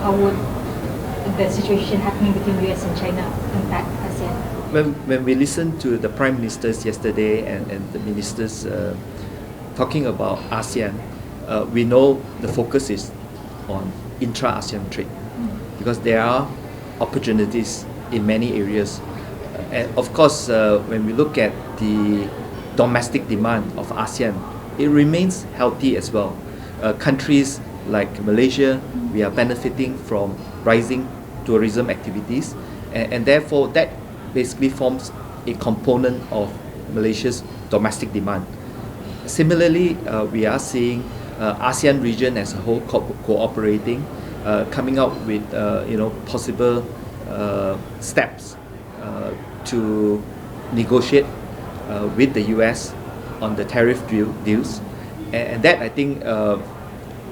how would the situation happening between US and China impact ASEAN? When we listened to the Prime Ministers yesterday and the ministers talking about ASEAN, we know the focus is on intra-Asean trade because there are opportunities in many areas. And of course, when we look at the domestic demand of ASEAN, it remains healthy as well. Countries like Malaysia, we are benefiting from rising tourism activities, and therefore that basically forms a component of Malaysia's domestic demand. Similarly, we are seeing ASEAN region as a whole cooperating, coming up with possible steps to negotiate with the US on the tariff deals, and that I think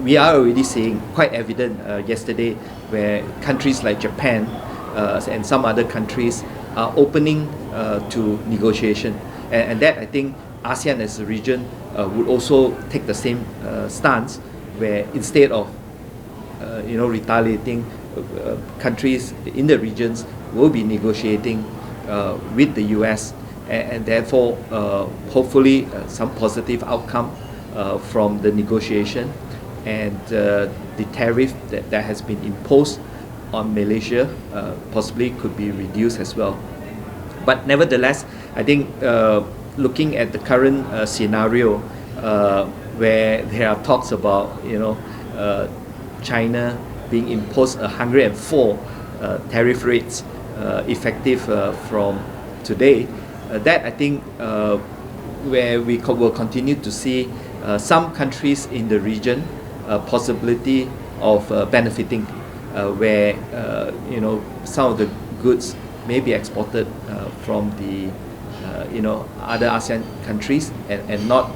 we are already seeing quite evident yesterday, where countries like Japan and some other countries are opening to negotiation, and that I think ASEAN as a region would also take the same stance, where instead of retaliating, countries in the regions will be negotiating with the US, and therefore hopefully some positive outcome from the negotiation, and the tariff that has been imposed on Malaysia possibly could be reduced as well. But nevertheless, I think looking at the current scenario where there are talks about China being imposed 104 tariff rates effective from today, that I think where we will continue to see some countries in the region possibility of benefiting, where some of the goods may be exported from the other ASEAN countries and not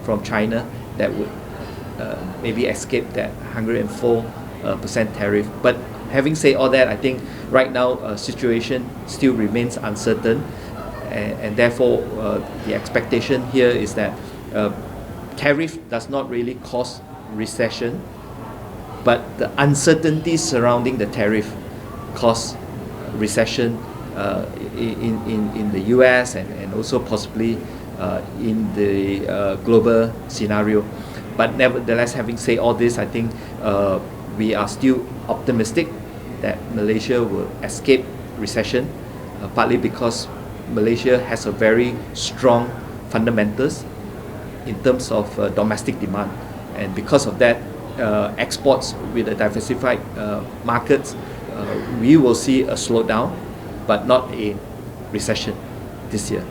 from China, that would maybe escape that 104% tariff. But having said all that, I think right now situation still remains uncertain, and therefore the expectation here is that tariff does not really cause recession, but the uncertainties surrounding the tariff cause recession in the US and also possibly in the global scenario. But nevertheless, having said all this, I think we are still optimistic that Malaysia will escape recession, partly because Malaysia has a very strong fundamentals in terms of domestic demand, and because of that, exports with a diversified markets, we will see a slowdown, but not a recession this year.